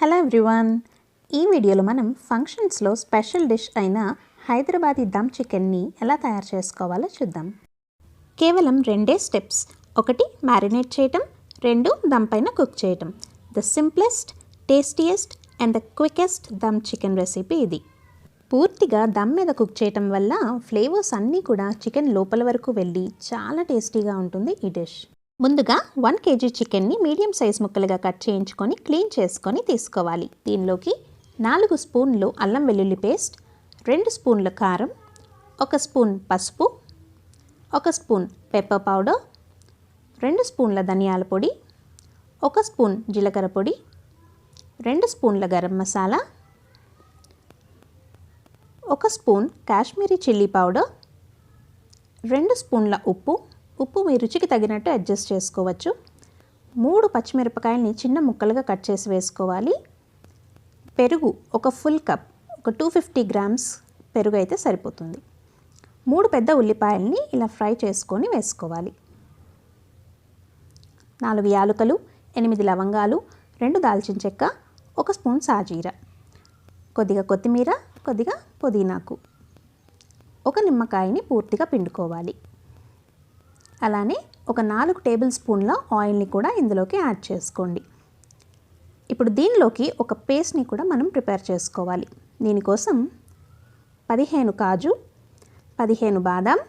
Hello everyone, ఈ వీడియోలో మనం ఫంక్షన్స్లో స్పెషల్ డిష్ అయిన హైదరాబాదీ దమ్ చికెన్ని ఎలా తయారు చేసుకోవాలో చూద్దాం. కేవలం రెండే స్టెప్స్. ఒకటి మ్యారినేట్ చేయటం, రెండు దమ్ పైన కుక్ చేయటం. The simplest, tastiest and the quickest dum chicken recipe ఇది. పూర్తిగా దమ్ మీద కుక్ చేయటం వల్ల ఫ్లేవర్స్ అన్నీ కూడా చికెన్ లోపల వరకు వెళ్ళి చాలా టేస్టీగా ఉంటుంది ఈ డిష్. ముందుగా 1 kg చికెన్ని మీడియం సైజ్ ముక్కలుగా కట్ చేయించుకొని క్లీన్ చేసుకొని తీసుకోవాలి. దీనిలోకి 4 స్పూన్లు అల్లం వెల్లుల్లి పేస్ట్, 2 స్పూన్ల కారం, 1 స్పూన్ పసుపు, 1 స్పూన్ పెప్పర్ పౌడర్, 2 స్పూన్ల ధనియాల పొడి, 1 స్పూన్ జీలకర్ర పొడి, 2 స్పూన్ల garam masala, 1 spoon Kashmiri chilli powder, 2 స్పూన్ల ఉప్పు మీ రుచికి తగినట్టు అడ్జస్ట్ చేసుకోవచ్చు. 3 పచ్చిమిరపకాయలని చిన్న ముక్కలుగా కట్ చేసి వేసుకోవాలి. పెరుగు ఒక ఫుల్ కప్, ఒక 250 గ్రామ్స్ పెరుగు అయితే సరిపోతుంది. 3 పెద్ద ఉల్లిపాయలని ఇలా ఫ్రై చేసుకొని వేసుకోవాలి. 4 యాలకులు, 8 లవంగాలు, 2 దాల్చిన చెక్క, 1 స్పూన్ సాజీర, కొద్దిగా కొత్తిమీర, కొద్దిగా పుదీనాకు, 1 నిమ్మకాయని పూర్తిగా పిండుకోవాలి. అలానే ఒక 4 టేబుల్ స్పూన్ల ఆయిల్ని కూడా ఇందులోకి యాడ్ చేసుకోండి. ఇప్పుడు దీనిలోకి ఒక పేస్ట్ని కూడా మనం ప్రిపేర్ చేసుకోవాలి. దీనికోసం 15 కాజు, 15 బాదాం,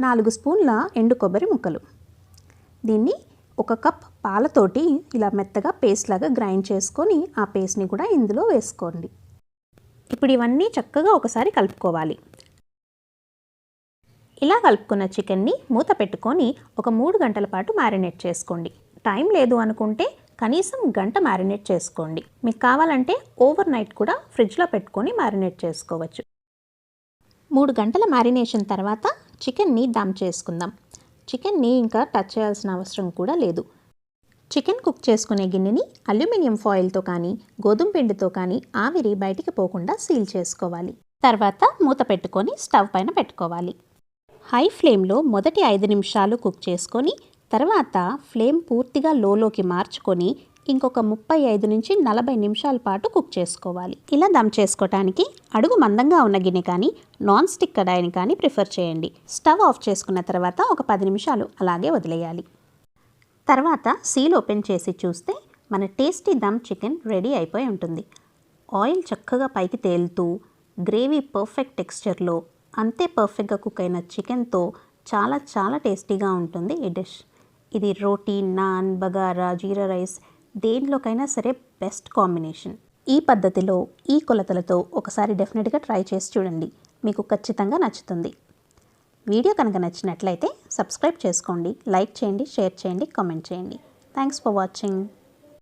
4 స్పూన్ల ఎండు కొబ్బరి ముక్కలు. దీన్ని 1 కప్ పాలతోటి ఇలా మెత్తగా పేస్ట్ లాగా గ్రైండ్ చేసుకొని ఆ పేస్ట్ని కూడా ఇందులో వేసుకోండి. ఇప్పుడు ఇవన్నీ చక్కగా ఒకసారి కలుపుకోవాలి. ఇలా కలుపుకున్న చికెన్ని మూత పెట్టుకొని ఒక 3 గంటల పాటు మ్యారినేట్ చేసుకోండి. టైం లేదు అనుకుంటే కనీసం గంట మ్యారినేట్ చేసుకోండి. మీకు కావాలంటే ఓవర్ నైట్ కూడా ఫ్రిడ్జ్లో పెట్టుకొని మ్యారినేట్ చేసుకోవచ్చు. 3 గంటల మ్యారినేషన్ తర్వాత చికెన్ని దమ్ చేసుకుందాం. చికెన్ని ఇంకా టచ్ చేయాల్సిన అవసరం కూడా లేదు. చికెన్ కుక్ చేసుకునే గిన్నెని అల్యూమినియం ఫాయిల్తో కానీ గోధుమ పిండితో కానీ ఆవిరి బయటికి పోకుండా సీల్ చేసుకోవాలి. తర్వాత మూత పెట్టుకొని స్టవ్ పైన పెట్టుకోవాలి. హై ఫ్లేమ్లో మొదటి 5 నిమిషాలు కుక్ చేసుకొని తర్వాత ఫ్లేమ్ పూర్తిగా లోలోకి మార్చుకొని ఇంకొక 35 నుంచి 40 నిమిషాల పాటు కుక్ చేసుకోవాలి. ఇలా దమ్ చేసుకోవటానికి అడుగు మందంగా ఉన్న గిన్నె కానీ నాన్ స్టిక్ కడాయిని కానీ ప్రిఫర్ చేయండి. స్టవ్ ఆఫ్ చేసుకున్న తర్వాత ఒక 10 నిమిషాలు అలాగే వదిలేయాలి. తర్వాత సీల్ ఓపెన్ చేసి చూస్తే మన టేస్టీ దమ్ చికెన్ రెడీ అయిపోయి ఉంటుంది. ఆయిల్ చక్కగా పైకి తేలుతూ గ్రేవీ పర్ఫెక్ట్ టెక్స్చర్లో అంతే పర్ఫెక్ట్గా కుక్ అయిన చికెన్తో చాలా చాలా టేస్టీగా ఉంటుంది ఈ డిష్. ఇది రోటీ, నాన్, బగారా, జీరా రైస్ దేనిలోకైనా సరే బెస్ట్ కాంబినేషన్. ఈ పద్ధతిలో ఈ కొలతలతో ఒకసారి డెఫినెట్గా ట్రై చేసి చూడండి, మీకు ఖచ్చితంగా నచ్చుతుంది. వీడియో కనుక నచ్చినట్లయితే సబ్స్క్రైబ్ చేసుకోండి, లైక్ చేయండి, షేర్ చేయండి, కామెంట్ చేయండి. Thanks for watching.